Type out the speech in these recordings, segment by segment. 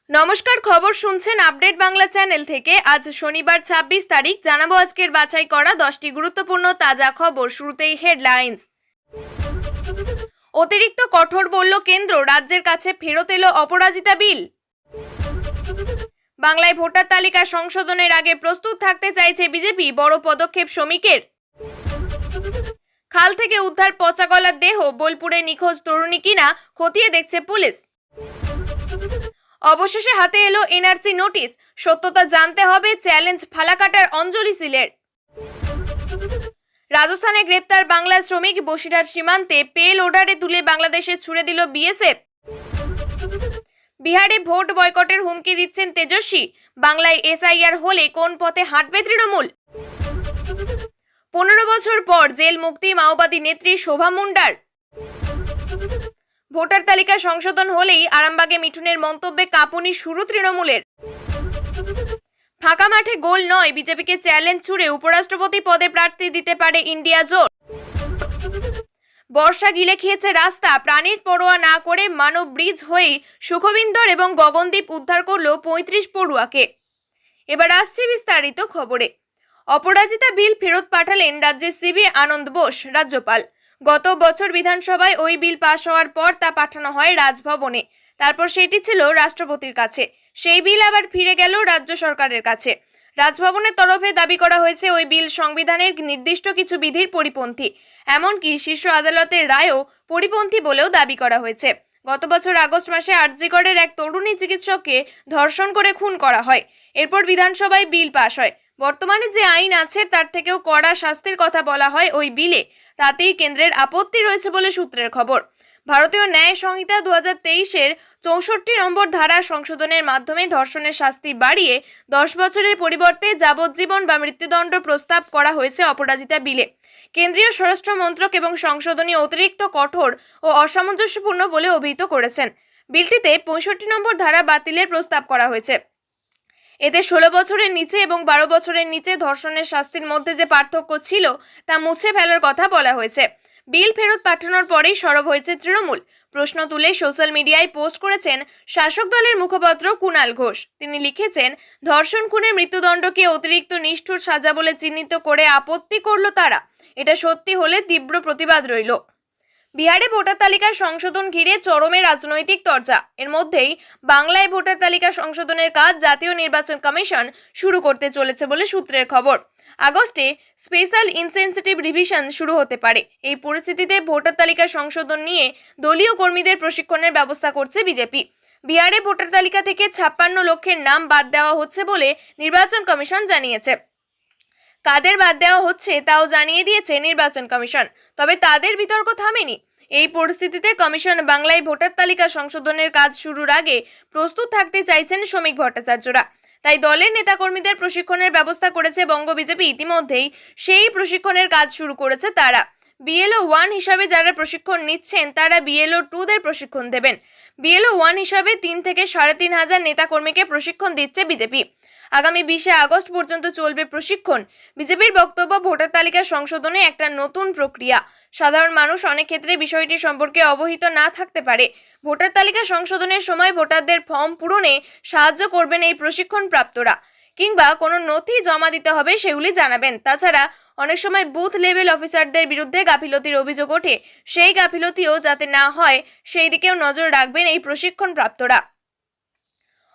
নমস্কার, খবর শুনছেন আপডেট বাংলা চ্যানেল থেকে। আজ শনিবার ২৬ তারিখ। জানাবো আজকের বাছাই করা 10টি গুরুত্বপূর্ণ তাজা খবর। শুরুতেই হেডলাইন্স। অতিরিক্ত কঠোর বলল কেন্দ্র, রাজ্যের কাছে ফেরত এলো অপরাজিতা বিল। বাংলায় ভোটার তালিকা সংশোধনের আগে প্রস্তুত থাকতে চাইছে বিজেপি, বড় পদক্ষেপ শ্রমিকের। খাল থেকে উদ্ধার পচা গলার দেহ, বোলপুরে নিখোঁজ তরুণী কিনা খতিয়ে দেখছে পুলিশ। অবশেষে হাতে এলো এনআরসি নোটিশ, সত্যতা জানতে হবে, চ্যালেঞ্জ ফালাকাটার অঞ্জলি সিলের। রাজস্থানে গ্রেপ্তার বাংলা শ্রমিক, বসিরহাট সীমান্তে পে লোডারে তুলে বাংলাদেশে ছুড়ে দিল বিএসএফ। বিহারে ভোট বয়কটের হুমকি দিচ্ছেন তেজস্বী, বাংলায় এসআইআর হলে কোন পথে হাঁটবে তৃণমূল। 15 বছর পর জেল মুক্তি মাওবাদী নেত্রী শোভা মুন্ডার। ভোটার তালিকা সংশোধন হলেই আরামবাগে মিঠুনের মন্তব্যে কাঁপুনি শুরু তৃণমূলের। ফাঁকা মাঠে গোল নয়, বিজেপিকে চ্যালেঞ্জ ছুড়ে উপরাষ্ট্রপতি পদে প্রার্থী দিতে পারে ইন্ডিয়া জোট। বর্ষা গিলে খেয়েছে রাস্তা, প্রাণীর পরোয়া না করে মানব ব্রিজ হয়েই সুখবিন্দর এবং গগনদীপ উদ্ধার করল 35 পড়ুয়াকে। এবার আসছে বিস্তারিত খবরে। অপরাজিতা বিল ফেরত পাঠালেন রাজ্যের সিবি আনন্দ বোস, রাজ্যপাল। গত বছর বিধানসভায় ওই বিল পাশ হওয়ার পর তা পাঠানো হয় রাজভবনে, তারপর সেটি ছিল রাষ্ট্রপতির কাছে। সেই বিল আবার ফিরে গেল রাজ্য সরকারের কাছে। রাজভবনের তরফে দাবি করা হয়েছে ওই বিল সংবিধানের নির্দিষ্ট কিছু বিধির পরিপন্থী, এমনকি শীর্ষ আদালতের রায়ও পরিপন্থী বলেও দাবি করা হয়েছে। গত বছর আগস্ট মাসে আরজিকরের এক তরুণী চিকিৎসককে ধর্ষণ করে খুন করা হয়। এরপর বিধানসভায় বিল পাশ হয়। বর্তমানে যে আইন আছে তার থেকেও কড়া শাস্তির কথা বলা হয় ওই বিলে, তাতেই কেন্দ্রের আপত্তি রয়েছে বলে সূত্রের খবর। ভারতীয় ন্যায় সংহিতা 2023-এর 64 নম্বর ধারা সংশোধনের মাধ্যমে ধর্ষণের শাস্তি বাড়িয়ে 10 বছরের পরিবর্তে যাবজ্জীবন বা মৃত্যুদণ্ড প্রস্তাব করা হয়েছে অপরাজিতা বিলে। কেন্দ্রীয় স্বরাষ্ট্র মন্ত্রক এবং সংশোধনী অতিরিক্ত কঠোর ও অসামঞ্জস্যপূর্ণ বলে অভিহিত করেছেন। বিলটিতে 65 নম্বর ধারা বাতিলের প্রস্তাব করা হয়েছে। এতে 16 বছরের নিচে এবং 12 বছরের নিচে ধর্ষণের শাস্তির মধ্যে যে পার্থক্য ছিল তা মুছে ফেলার কথা বলা হয়েছে। বিল ফেরত পাঠানোর পরেই সরব হয়েছে তৃণমূল। প্রশ্ন তুলে সোশ্যাল মিডিয়ায় পোস্ট করেছেন শাসক দলের মুখপাত্র কুণাল ঘোষ। তিনি লিখেছেন, ধর্ষণ খুনের মৃত্যুদণ্ডকে অতিরিক্ত নিষ্ঠুর সাজা বলে চিহ্নিত করে আপত্তি করল তারা। এটা সত্যি হলে তীব্র প্রতিবাদ রইল। বিহারে ভোটার তালিকা সংশোধন ঘিরে চরমে রাজনৈতিক চর্চা। এর মধ্যেই বাংলায় ভোটার তালিকা সংশোধনের কাজ জাতীয় নির্বাচন কমিশন শুরু করতে চলেছে বলে সূত্রের খবর। আগস্টে স্পেশাল ইনসেনসিটিভ রিভিশন শুরু হতে পারে। এই পরিস্থিতিতে ভোটার তালিকা সংশোধন নিয়ে দলীয় কর্মীদের প্রশিক্ষণের ব্যবস্থা করছে বিজেপি। বিহারে ভোটার তালিকা থেকে 56 লক্ষের নাম বাদ দেওয়া হচ্ছে বলে নির্বাচন কমিশন জানিয়েছে। কাদের বাদ দেওয়া হচ্ছে তাও জানিয়ে দিয়েছে নির্বাচন কমিশন, তবে তাদের বিতর্ক থামেনি। এই পরিস্থিতিতে কমিশন বাংলায় ভোটার তালিকা সংশোধনের কাজ শুরুর আগে প্রস্তুত থাকতে চাইছেন শ্রমিক ভট্টাচার্যরা। তাই দলের নেতাকর্মীদের প্রশিক্ষণের ব্যবস্থা করেছে বঙ্গ বিজেপি। ইতিমধ্যেই সেই প্রশিক্ষণের কাজ শুরু করেছে তারা। বিএলও 1 হিসাবে যারা প্রশিক্ষণ নিচ্ছেন তারা বিএলও 2 দের প্রশিক্ষণ দেবেন। বিএলও 1 হিসাবে 3 থেকে 3,500 নেতাকর্মীকে প্রশিক্ষণ দিচ্ছে বিজেপি। আগামী 20 আগস্ট পর্যন্ত চলবে প্রশিক্ষণ। বিজেপির বক্তব্য, ভোটার তালিকা সংশোধনে একটা নতুন প্রক্রিয়া। সাধারণ মানুষ অনেক ক্ষেত্রে বিষয়টি সম্পর্কে অবহিত না থাকতে পারে। ভোটার তালিকা সংশোধনের সময় ভোটারদের ফর্ম পূরণে সাহায্য করবেন এই প্রশিক্ষণ প্রাপ্তরা, কিংবা কোনো নথি জমা দিতে হবে সেগুলি জানাবেন। তাছাড়া অনেক সময় বুথ লেভেল অফিসারদের বিরুদ্ধে গাফিলতির অভিযোগ ওঠে, সেই গাফিলতিও যাতে না হয় সেই দিকেও নজর রাখবেন এই প্রশিক্ষণ প্রাপ্তরা।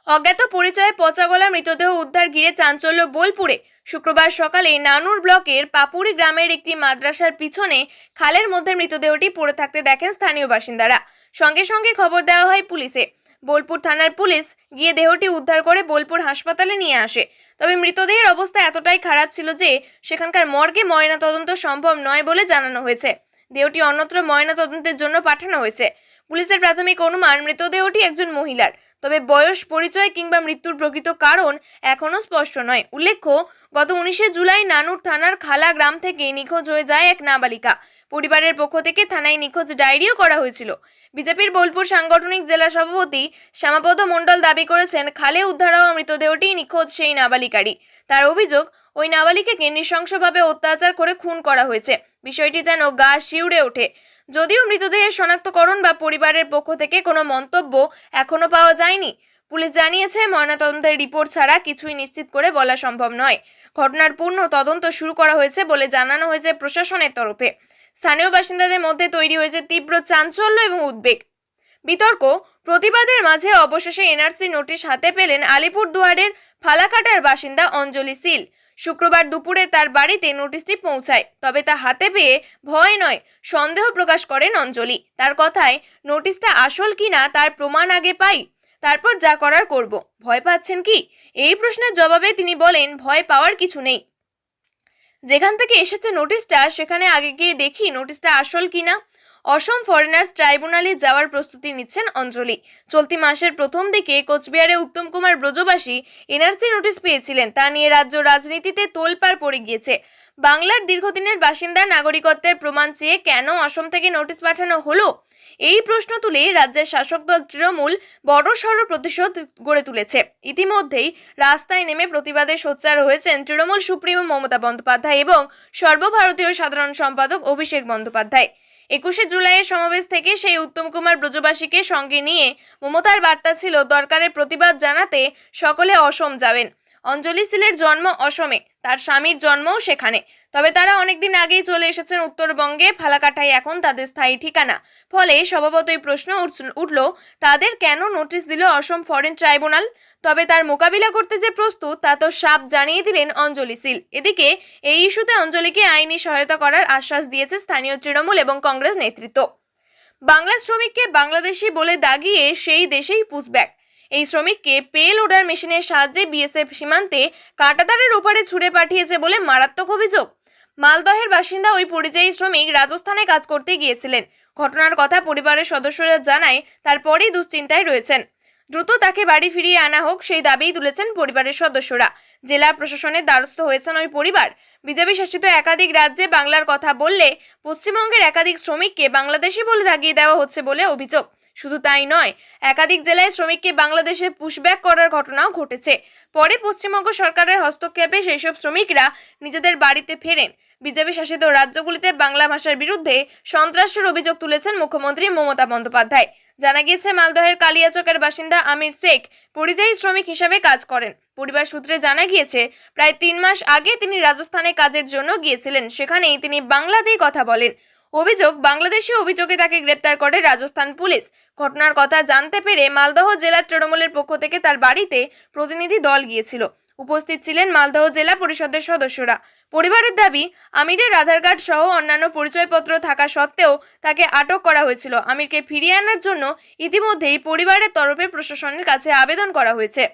অজ্ঞাত পরিচয়ে পচা গলা মৃতদেহ উদ্ধার ঘিরে চাঞ্চল্য বোলপুরে। শুক্রবার সকালে নানুর ব্লকের পাপুরি গ্রামের একটি মাদ্রাসার পিছনে খালের মধ্যে মৃতদেহটি পড়ে থাকতে দেখেন স্থানীয় বাসিন্দারা। সঙ্গে সঙ্গে খবর দেওয়া হয় পুলিশে। বোলপুর থানার পুলিশ গিয়ে দেহটি উদ্ধার করে বোলপুর হাসপাতালে নিয়ে আসে। তবে মৃতদেহের অবস্থা এতটাই খারাপ ছিল যে সেখানকার মর্গে ময়নাতদন্ত সম্ভব নয় বলে জানানো হয়েছে। দেহটি অন্যত্র ময়নাতদন্তের জন্য পাঠানো হয়েছে। পুলিশের প্রাথমিক অনুমান মৃতদেহটি একজন মহিলার, তবে বয়স, পরিচয় কিংবা মৃত্যুর প্রকৃত কারণ এখনো স্পষ্ট নয়। উল্লেখ্য, গত 19 জুলাই নানুর থানার খালা গ্রাম থেকে নিখোঁজ হয়ে যায় এক নাবালিকা। পরিবারের পক্ষ থেকে থানায় নিখোঁজ ডায়েরিও করা হয়েছিল। বিজেপির বোলপুর সাংগঠনিক জেলা সভাপতি শ্যামাপদ মণ্ডল দাবি করেছেন, খালে উদ্ধার হওয়া মৃতদেহটি নিখোঁজ সেই নাবালিকারই। তার অভিযোগ, ওই নাবালিকাকে নৃশংসভাবে অত্যাচার করে খুন করা হয়েছে। বিষয়টি যেন গা শিউরে ওঠে। যদিও মৃতদেহের শনাক্তকরণ বা পরিবারের পক্ষ থেকে কোনো মন্তব্য এখনো পাওয়া যায়নি। পুলিশ জানিয়েছে, ময়নাতদন্তের রিপোর্ট ছাড়া কিছুই নিশ্চিত করে বলা সম্ভব নয়। ঘটনার পূর্ণ তদন্ত শুরু করা হয়েছে বলে জানানো হয়েছে প্রশাসনের তরফে। স্থানীয় বাসিন্দাদের মধ্যে তৈরি হয়েছে তীব্র চাঞ্চল্য এবং উদ্বেগ। বিতর্ক, প্রতিবাদের মাঝে অবশেষে এনআরসি নোটিশ হাতে পেলেন আলিপুরদুয়ারের ফালাকাটার বাসিন্দা অঞ্জলি শীল। শুক্রবার দুপুরে তার বাড়িতে নোটিশটি পৌঁছায়। তবে তা হাতে পেয়ে ভয় নয়, সন্দেহ প্রকাশ করেন অঞ্জলি। তার কথায়, নোটিশটা আসল কিনা তার প্রমাণ আগে পাই, তারপর যা করার করব। ভয় পাচ্ছেন কি? এই প্রশ্নের জবাবে তিনি বলেন, ভয় পাওয়ার কিছু নেই। যেখান থেকে এসেছে নোটিশটা, সেখানে আগে গিয়ে দেখি নোটিশটা আসল কিনা। অসম ফরেনার্স ট্রাইব্যুনালে যাওয়ার প্রস্তুতি নিচ্ছেন অঞ্জলি। চলতি মাসের প্রথম দিকে কোচবিহারে উত্তম কুমার ব্রজবাসী এনআরসি নোটিশ পেয়েছিলেন। তা নিয়ে রাজ্য রাজনীতিতে তোলপাড় পড়ে গিয়েছে। বাংলার দীর্ঘদিনের বাসিন্দা নাগরিকত্বের প্রমাণ চেয়ে কেন অসম থেকে নোটিশ পাঠানো হলো, এই প্রশ্ন তুলে রাজ্যের শাসক দল তৃণমূল বড়সড় প্রতিশোধ গড়ে তুলেছে। ইতিমধ্যেই রাস্তায় নেমে প্রতিবাদে সোচ্চার হয়েছেন তৃণমূল সুপ্রিমো মমতা বন্দ্যোপাধ্যায় এবং সর্বভারতীয় সাধারণ সম্পাদক অভিষেক বন্দ্যোপাধ্যায়। 21শে জুলাইয়ের সমাবেশ থেকে সেই উত্তম কুমার ব্রজবাসীকে সঙ্গে নিয়ে মমতার বার্তা ছিল, দরকারের প্রতিবাদ জানাতে সকলে অসম যাবেন। অঞ্জলি শীলের জন্ম অসমে, তার স্বামীর জন্মও সেখানে। তবে তারা অনেকদিন আগেই চলে এসেছেন উত্তরবঙ্গে। ফালাকাটায় এখন তাদের স্থায়ী ঠিকানা। ফলে স্বভাবতই প্রশ্ন উঠল, তাদের কেন নোটিশ দিল অসম ফরেন ট্রাইব্যুনাল? তবে তার মোকাবিলা করতে যে প্রস্তুত তা তো সাফ জানিয়ে দিলেন অঞ্জলি শীল। এদিকে এই ইস্যুতে অঞ্জলিকে আইনি সহায়তা করার আশ্বাস দিয়েছে স্থানীয় তৃণমূল এবং কংগ্রেস নেতৃত্ব। বাংলার শ্রমিককে বাংলাদেশি বলে দাগিয়ে সেই দেশেই পুশব্যাক। এই শ্রমিককে পে লোডার মেশিনের সাহায্যে বিএসএফ সীমান্তে কাঁটাতারের ওপারে ছুড়ে পাঠিয়েছে বলে মারাত্মক অভিযোগ। মালদহের বাসিন্দা ওই পরিযায়ী শ্রমিক রাজস্থানে কাজ করতে গিয়েছিলেন। ঘটনার কথা পরিবারের সদস্যরা জানায়, তারপরেই দুশ্চিন্তায় রয়েছেন। দ্রুত তাকে বাড়ি ফিরিয়ে আনা হোক সেই দাবিই তুলেছেন পরিবারের সদস্যরা। জেলা প্রশাসনের দ্বারস্থ হয়েছেন ওই পরিবার। বিজেপি শাসিত একাধিক রাজ্যে বাংলার কথা বললে পশ্চিমবঙ্গের একাধিক শ্রমিককে বাংলাদেশি বলে দাগিয়ে দেওয়া হচ্ছে বলে অভিযোগ। শুধু তাই নয়, একাধিক জেলায় শ্রমিককে বাংলাদেশে পুশব্যাক করার ঘটনাও ঘটেছে। পরে পশ্চিমবঙ্গ সরকারের হস্তক্ষেপে সেইসব শ্রমিকরা নিজেদের বাড়িতে ফেরেন। বিজেপি শাসিত রাজ্যগুলিতে বাংলা ভাষার বিরুদ্ধে সন্ত্রাসের অভিযোগ তুলেছেন মুখ্যমন্ত্রী মমতা বন্দ্যোপাধ্যায়। জানা গিয়েছে, মালদহের কালিয়াচকের বাসিন্দা আমির শেখ পরিযায়ী শ্রমিক হিসেবে কাজ করেন। পরিবার সূত্রে জানা গিয়েছে, প্রায় 3 মাস আগে তিনি রাজস্থানে কাজের জন্য গিয়েছিলেন। সেখানেই তিনি বাংলাতেই কথা বলেন। অভিযোগ, বাংলাদেশি অভিযোগে তাকে গ্রেপ্তার করে রাজস্থান পুলিশ। ঘটনার কথা জানতে পেরে মালদহ জেলা তৃণমূলের পক্ষ থেকে তার বাড়িতে প্রতিনিধি দল গিয়েছিল। উপস্থিত ছিলেন মালদহ জেলা পরিষদের সদস্যরা। পরিবারের দাবি, আমিরের আধার কার্ড সহ অন্যান্য পরিচয়পত্র থাকা সত্ত্বেও তাকে আটক করা হয়েছিল। আমিরকে ফিরিয়ে আনার জন্য ইতিমধ্যেই পরিবারের তরফে প্রশাসনের কাছে আবেদন করা হয়েছে।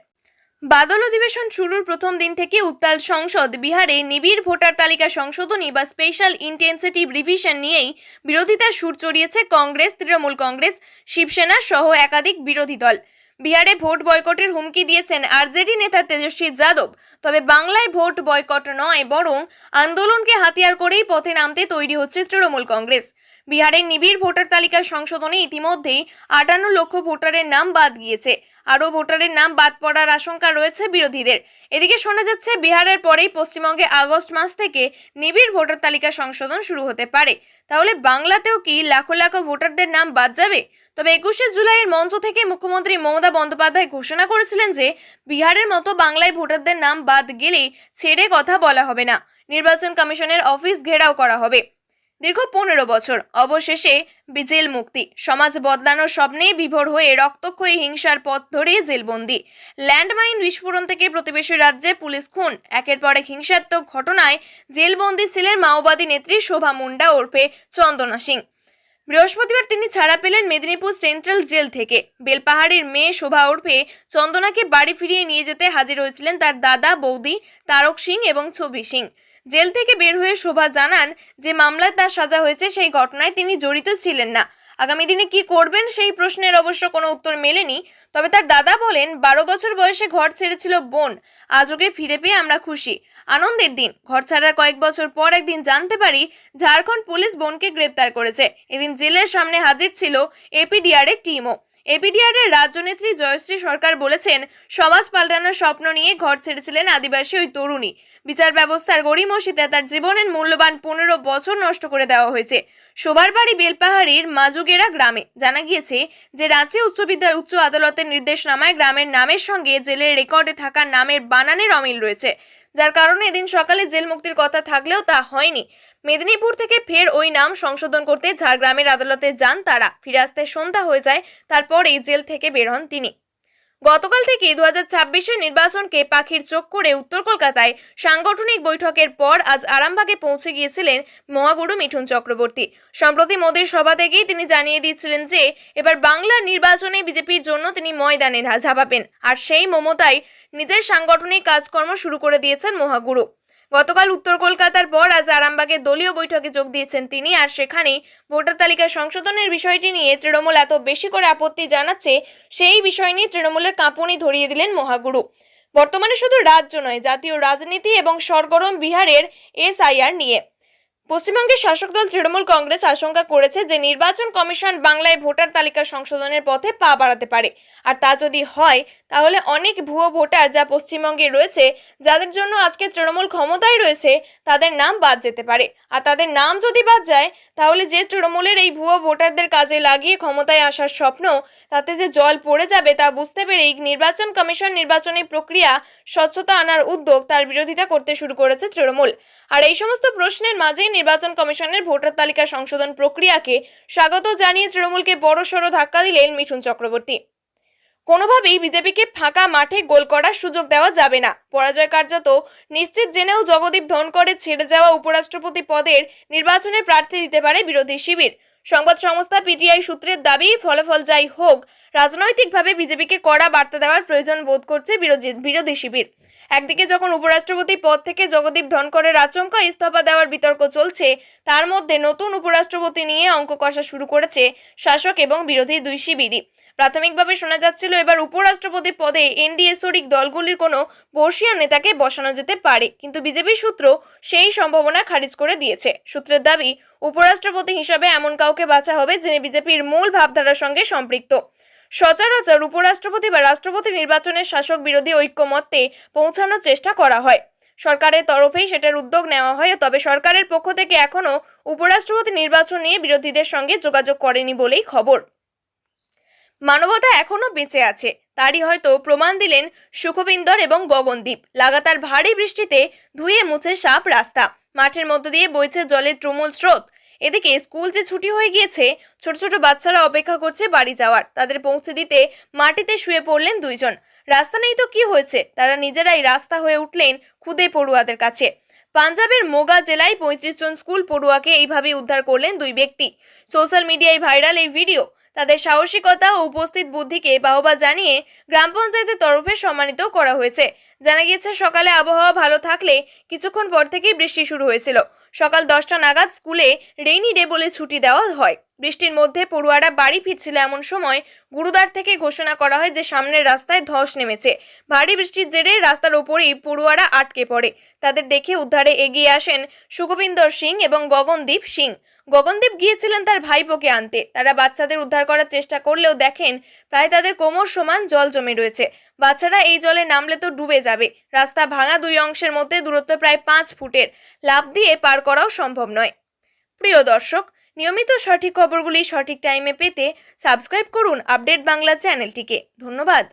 বাদল অধিবেশন শুরুর প্রথম দিন থেকে উত্তাল সংসদ। বিহারে নিবিড় ভোটার তালিকা সংশোধনী বা স্পেশাল ইন্টেন্সিটি রিভিশন নিয়েই বিরোধিতার সুর চড়িয়েছে কংগ্রেস, তৃণমূল কংগ্রেস, শিবসেনা সহ একাধিক বিরোধী দল। বিহারে ভোট বয়কটের হুমকি দিয়েছেন আরজেডি নেতা তেজস্বী যাদব। তবে বাংলায় ভোট বয়কট নয়, বরং আন্দোলনকে হাতিয়ার করেই পথে নামতে তৈরি হচ্ছে তৃণমূল কংগ্রেস। বিহারের নিবিড় ভোটার তালিকা সংশোধনে ইতিমধ্যেই 58 লক্ষ ভোটারের নাম বাদ গিয়েছে। আরও ভোটারের নাম বাদ পড়ার আশঙ্কা রয়েছে বিরোধীদের। এদিকে শোনা যাচ্ছে, বিহারের পরেই পশ্চিমবঙ্গে আগস্ট মাস থেকে নিবিড় ভোটার তালিকা সংশোধন শুরু হতে পারে। তাহলে বাংলাতেও কি লাখো লাখো ভোটারদের নাম বাদ যাবে? তবে 21শে জুলাইয়ের মঞ্চ থেকে মুখ্যমন্ত্রী মমতা বন্দ্যোপাধ্যায় ঘোষণা করেছিলেন যে বিহারের মতো বাংলায় ভোটারদের নাম বাদ গেলেই ছেড়ে কথা বলা হবে না। নির্বাচন কমিশনের অফিস ঘেরাও করা হবে। দীর্ঘ 15 বছর অবশেষে জেল মুক্তি। সমাজ বদলানোর স্বপ্নে বিভোর হয়ে রক্তক্ষয়ী হিংসার পথ ধরে জেলবন্দি। ল্যান্ডমাইন বিস্ফোরণ থেকে প্রতিবেশী রাজ্যে পুলিশ খুন। একের পর এক হিংসাত্মক ঘটনায় জেলবন্দি ছিলেন মাওবাদী নেত্রী শোভা মুন্ডা ওরফে চন্দনা সিং। বৃহস্পতিবার তিনি ছাড়া পেলেন মেদিনীপুর সেন্ট্রাল জেল থেকে। বেলপাহাড়ির মেয়ে শোভা ওরফে চন্দনাকে বাড়ি ফিরিয়ে নিয়ে যেতে হাজির হয়েছিলেন তার দাদা, বৌদি তারক সিং এবং ছবি সিং। জেল থেকে বের হয়ে শোভা জানান যে মামলায় তার সাজা হয়েছে সেই ঘটনায় তিনি জড়িত ছিলেন না। আগামী দিনে কি করবেন সেই প্রশ্নের অবশ্য কোনো উত্তর মেলেনি। তবে তার দাদা বলেন, 12 বছর বয়সে ঘর ছেড়েছিল বোন, আজ ওকে ফিরে পেয়ে আমরা খুশি। আনন্দের দিন। ঘর ছাড়ার কয়েক বছর পর একদিন জানতে পারি ঝাড়খণ্ড পুলিশ বোনকে গ্রেপ্তার করেছে। এদিন জেলের সামনে হাজির ছিল এপিডিআর এর টিমও। এপিডিআর এর রাজ্যনেত্রী জয়শ্রী সরকার বলেছেন, সমাজ পাল্টানোর স্বপ্ন নিয়ে ঘর ছেড়েছিলেন আদিবাসী ওই তরুণী। বিচার ব্যবস্থার গড়িমসিতে তার জীবনের মূল্যবান 15 বছর নষ্ট করে দেওয়া হয়েছে। শোভার বাড়ি বেলপাহাড়ির মাজুগেরা গ্রামে। জানা গিয়েছে যে রাঁচি উচ্চ আদালতের নির্দেশনামায় গ্রামের নামের সঙ্গে জেলের রেকর্ডে থাকা নামের বানানের অমিল রয়েছে, যার কারণে এদিন সকালে জেল মুক্তির কথা থাকলেও তা হয়নি। মেদিনীপুর থেকে ফের ওই নাম সংশোধন করতে ঝাড়গ্রামের আদালতে যান তারা। ফিরে আসতে সন্ধ্যা হয়ে যায়, তারপরেই জেল থেকে বের হন তিনি। গতকাল থেকে 2026-এর নির্বাচনকে পাখির চোখ করে উত্তর কলকাতায় সাংগঠনিক বৈঠকের পর আজ আরামবাগে পৌঁছে গিয়েছিলেন মহাগুরু মিঠুন চক্রবর্তী। সম্প্রতি মোদীর সভা থেকেই তিনি জানিয়ে দিয়েছিলেন যে এবার বাংলার নির্বাচনে বিজেপির জন্য তিনি ময়দানে ঝাঁপাবেন, আর সেই মমতায় নিজের সাংগঠনিক কাজকর্ম শুরু করে দিয়েছেন মহাগুরু। গতকাল উত্তর কলকাতার পর আজ আরামবাগে দলীয় বৈঠকে যোগ দিয়েছেন তিনি, আর সেখানেই ভোটার তালিকা সংশোধনের বিষয়টি নিয়ে তৃণমূল এত বেশি করে আপত্তি জানাচ্ছে সেই বিষয় নিয়ে তৃণমূলের কাঁপুনি ধরিয়ে দিলেন মহাগুরু। বর্তমানে শুধু রাজ্য নয়, জাতীয় রাজনীতি এবং সরগরম বিহারের SIR নিয়ে। পশ্চিমবঙ্গের শাসক দল তৃণমূল কংগ্রেস আশঙ্কা করেছে যে নির্বাচন কমিশন বাংলায় ভোটার তালিকা সংশোধনের পথে পা বাড়াতে পারে, আর তা যদি হয় তাহলে অনেক ভুয়ো ভোটার যা পশ্চিমবঙ্গে রয়েছে, যাদের জন্য আজকে তৃণমূল ক্ষমতায় রয়েছে, তাদের নাম বাদ যেতে পারে। আর তাদের নাম যদি বাদ যায় তাহলে যে তৃণমূলের এই ভুয়ো ভোটারদের কাজে লাগিয়ে ক্ষমতায় আসার স্বপ্ন, তাতে যে জল পড়ে যাবে তা বুঝতে পেরেই নির্বাচন কমিশন নির্বাচনী প্রক্রিয়া স্বচ্ছতা আনার উদ্যোগ তার বিরোধিতা করতে শুরু করেছে তৃণমূল। আর এই সমস্ত প্রশ্নের মাঝেই নির্বাচন কমিশনের ভোটার তালিকা সংশোধন প্রক্রিয়াকে স্বাগত জানিয়ে তৃণমূলকে বড়সড় ধাক্কা দিলেন মিঠুন চক্রবর্তী। কোনোভাবেই বিজেপিকে ফাঁকা মাঠে গোল করার সুযোগ দেওয়া যাবে না। পরাজয় কার্যত নিশ্চিত জেনেও জগদীপ ধনকরের ছেড়ে যাওয়া উপরাষ্ট্রপতি পদের নির্বাচনে প্রার্থী দিতে পারে বিরোধী শিবির। সংবাদ সংস্থা PTI সূত্রের দাবি, ফলাফল যাই হোক, রাজনৈতিকভাবে বিজেপিকে কড়া বার্তা দেওয়ার প্রয়োজন বোধ করছে বিরোধী শিবির। একদিকে যখন উপরাষ্ট্রপতি পদ থেকে জগদীপ ধনকরের আচমকা ইস্তফা দেওয়ার বিতর্ক চলছে, তার মধ্যে নতুন উপরাষ্ট্রপতি নিয়ে অঙ্ক কষা শুরু করেছে শাসক এবং বিরোধী দুই শিবিরই। প্রাথমিকভাবে শোনা যাচ্ছিল এবার উপরাষ্ট্রপতি পদে NDA শরিক দলগুলির কোনো বর্ষীয়ান নেতাকে বসানো যেতে পারে, কিন্তু বিজেপি সূত্র সেই সম্ভাবনা খারিজ করে দিয়েছে। সূত্রের দাবি, উপরাষ্ট্রপতি হিসাবে এমন কাউকে বাছা হবে যিনি বিজেপির মূল ভাবধারার সঙ্গে সম্পৃক্ত। সচরাচর উপরাষ্ট্রপতি বা রাষ্ট্রপতি নির্বাচনের শাসক বিরোধী ঐক্যমত্যে পৌঁছানোর চেষ্টা করা হয়, সরকারের তরফেই সেটার উদ্যোগ নেওয়া হয়। তবে সরকারের পক্ষ থেকে এখনো উপরাষ্ট্রপতি নির্বাচন নিয়ে বিরোধীদের সঙ্গে যোগাযোগ করেনি বলেই খবর। মানবতা এখনো বেঁচে আছে, তারই হয়তো প্রমাণ দিলেন সুখবিন্দর এবং গগনদীপ। লাগাতার ভারী বৃষ্টিতে ধুয়ে মুছে সাপ রাস্তা, মাঠের মধ্য দিয়ে বইছে জলের তুমুল স্রোত। এদিকে স্কুল যে ছুটি হয়ে গিয়েছে, ছোট ছোট বাচ্চারা অপেক্ষা করছে বাড়ি যাওয়ার। তাদের পৌঁছে দিতে মাটিতে শুয়ে পড়লেন দুইজন। রাস্তা নেই তো কি হয়েছে, তারা নিজেরাই রাস্তা হয়ে উঠলেন খুদে পড়ুয়াদের কাছে। পাঞ্জাবের মোগা জেলায় 35 জন স্কুল পড়ুয়াকে এইভাবে উদ্ধার করলেন দুই ব্যক্তি। সোশ্যাল মিডিয়ায় ভাইরাল এই ভিডিও। তাদের সাহসিকতা ও উপস্থিত বুদ্ধিকে বাহবা জানিয়ে গ্রাম পঞ্চায়েতের তরফে সম্মানিত করা হয়েছে। জানা গিয়েছে সকালে আবহাওয়া ভালো থাকলে কিছুক্ষণ পর থেকেই বৃষ্টি শুরু হয়েছিল। সকাল 10টা নাগাদ স্কুলে রেইনি ডে বলে ছুটি দেওয়া হয়। বৃষ্টির মধ্যে পড়ুয়ারা বাড়ি ফিরছিল এমন সময় গুরুদ্বার থেকে ঘোষণা করা হয় যে সামনের রাস্তায় ধস নেমেছে। ভারী বৃষ্টির জেরে রাস্তার ওপরেই পড়ুয়ারা আটকে পড়ে। তাদের দেখে উদ্ধারে এগিয়ে আসেন সুখবিন্দর সিং এবং গগনদীপ সিং। গগনদীপ গিয়েছিলেন তার ভাইপোকে আনতে। তারা বাচ্চাদের উদ্ধার করার চেষ্টা করলেও দেখেন প্রায় তাদের কোমর সমান জল জমে রয়েছে। বাচ্চারা এই জলে নামলে তো ডুবে যাবে। রাস্তা ভাঙা দুই অংশের মধ্যে দূরত্ব প্রায় 5 ফুটের, লাফ দিয়ে পার করাও সম্ভব নয়। প্রিয় দর্শক, নিয়মিত সঠিক খবরগুলি সঠিক টাইমে পেতে সাবস্ক্রাইব করুন আপডেট বাংলা চ্যানেলটিকে। ধন্যবাদ।